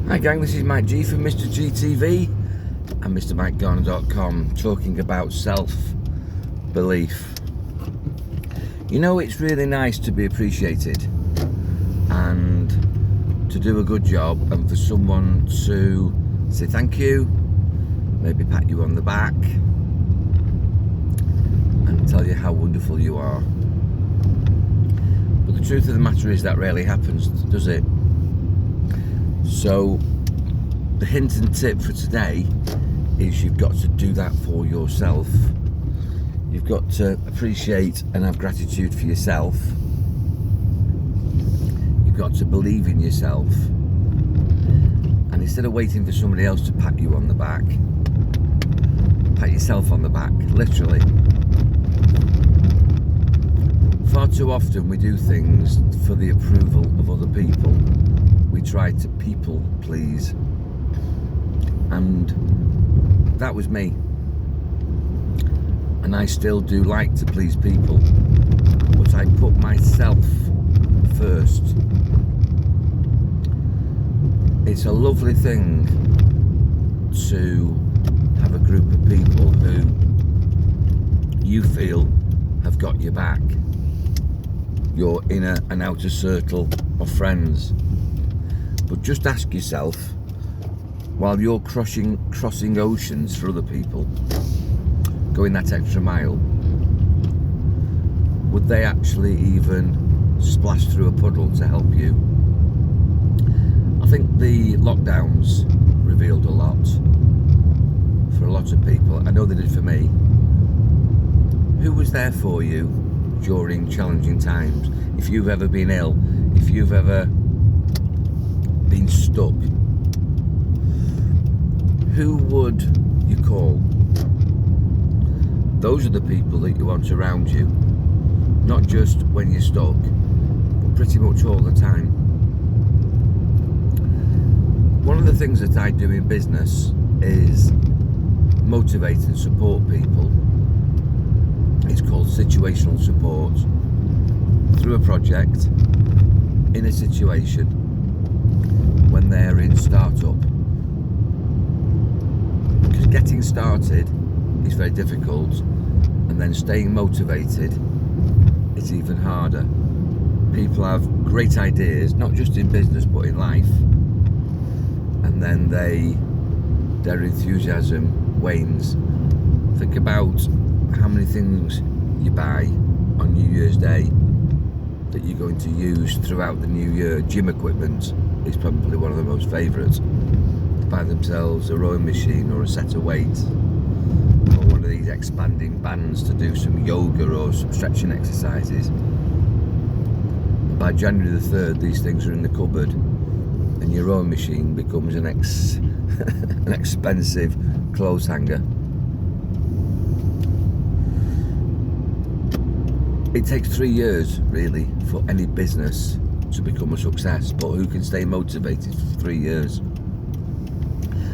Hi gang, this is Mike G from Mr. GTV and MrMikeGarner.com talking about self-belief. You know, it's really nice to be appreciated and to do a good job and for someone to say thank you, maybe pat you on the back and tell you how wonderful you are. But the truth of the matter is that rarely happens, does it? So the hint and tip for today is you've got to do that for yourself. You've got to appreciate and have gratitude for yourself. You've got to believe in yourself. And instead of waiting for somebody else to pat you on the back, pat yourself on the back, literally. Far too often we do things for the approval of other people. We try to people please, and that was me, and I still do like to please people, but I put myself first. It's a lovely thing to have a group of people who you feel have got your back, your inner and outer circle of friends. But just ask yourself, while you're crossing oceans for other people, going that extra mile, would they actually even splash through a puddle to help you? I think the lockdowns revealed a lot for a lot of people. I know they did for me. Who was there for you during challenging times? If you've ever been ill, if you've ever been stuck, who would you call? Those are the people that you want around you, not just when you're stuck, but pretty much all the time. One of the things that I do in business is motivate and support people. It's called situational support, through a project, in a situation, when they're in startup. Because getting started is very difficult, and then staying motivated is even harder. People have great ideas, not just in business but in life, and then their enthusiasm wanes. Think about how many things you buy on New Year's Day that you're going to use throughout the new year. Gym equipment is probably one of the most favourites. Buy themselves a rowing machine or a set of weights, or one of these expanding bands to do some yoga or some stretching exercises. And by January the 3rd, these things are in the cupboard, and your rowing machine becomes an expensive clothes hanger. It takes 3 years, really, for any business to become a success, but who can stay motivated for 3 years?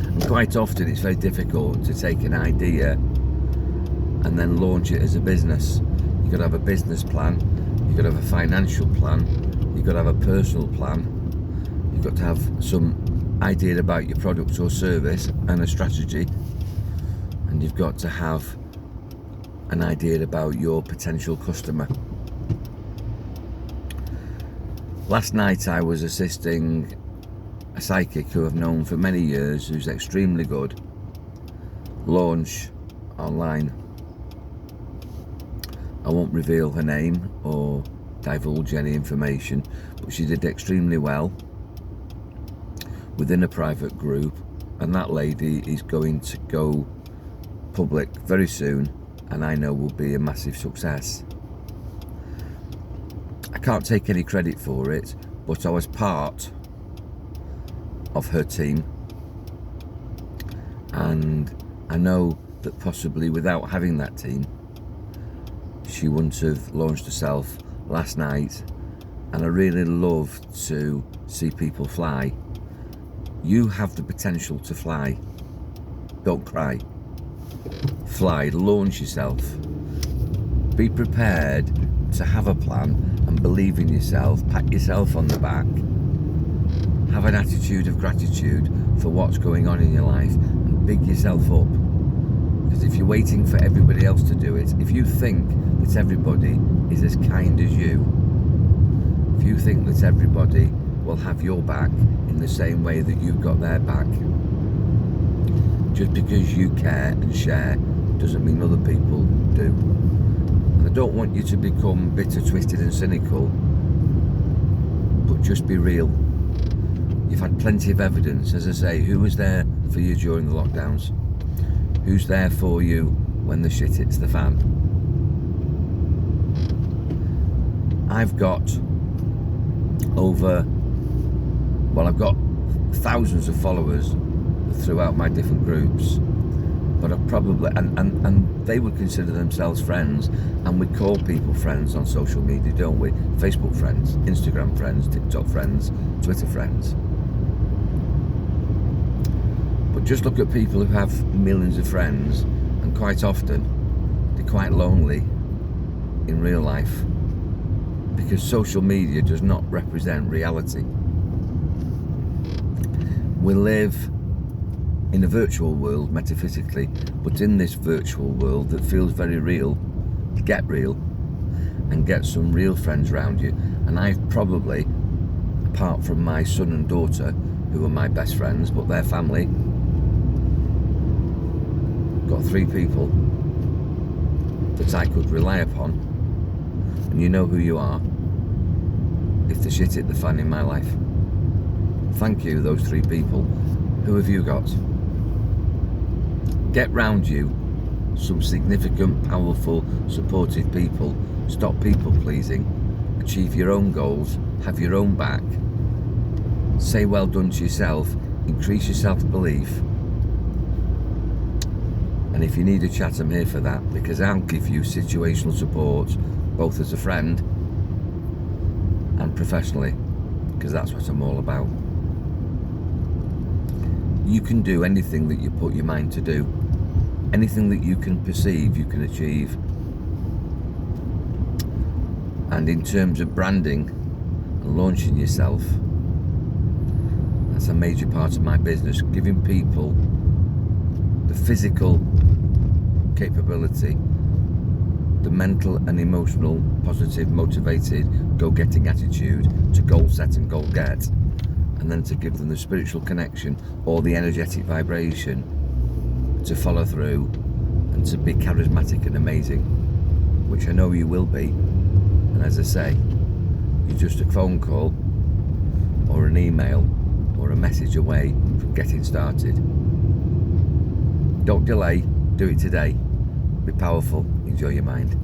And quite often it's very difficult to take an idea and then launch it as a business. You've got to have a business plan, you've got to have a financial plan, you've got to have a personal plan, you've got to have some idea about your product or service and a strategy, and you've got to have an idea about your potential customer. Last night I was assisting a psychic who I've known for many years, who's extremely good, launch online. I won't reveal her name or divulge any information, but she did extremely well within a private group, and that lady is going to go public very soon, and I know will be a massive success. I can't take any credit for it, but I was part of her team, and I know that possibly without having that team, she wouldn't have launched herself last night. And I really love to see people fly. You have the potential to fly. Don't cry. Fly, launch yourself. Be prepared to have a plan and believe in yourself, pat yourself on the back, Have an attitude of gratitude for what's going on in your life and big yourself up. Because if you're waiting for everybody else to do it, if you think that everybody is as kind as you, if you think that everybody will have your back in the same way that you've got their back, just because you care and share doesn't mean other people do. And I don't want you to become bitter, twisted and cynical, but just be real. You've had plenty of evidence. As I say, who was there for you during the lockdowns? Who's there for you when the shit hits the fan? I've got I've got thousands of followers throughout my different groups, but I've probably, and they would consider themselves friends, and we call people friends on social media, don't we? Facebook friends, Instagram friends, TikTok friends, Twitter friends. But just look at people who have millions of friends, and quite often they're quite lonely in real life, because social media does not represent reality. We live in a virtual world, metaphysically, but in this virtual world that feels very real, get real and get some real friends around you. And I've probably, apart from my son and daughter, who are my best friends, but their family, got 3 people that I could rely upon, and you know who you are if the shit hit the fan in my life. Thank you, those 3 people. Who have you got? Get round you some significant, powerful, supportive people. Stop people pleasing. Achieve your own goals. Have your own back. Say well done to yourself. Increase your self-belief. And if you need a chat, I'm here for that, because I'll give you situational support, both as a friend and professionally, because that's what I'm all about. You can do anything that you put your mind to do. Anything that you can perceive, you can achieve. And in terms of branding and launching yourself, that's a major part of my business, giving people the physical capability, the mental and emotional, positive, motivated, go-getting attitude to goal set and goal get, and then to give them the spiritual connection or the energetic vibration to follow through and to be charismatic and amazing, which I know you will be. And as I say, you're just a phone call or an email or a message away from getting started. Don't delay, do it today. Be powerful, enjoy your mind.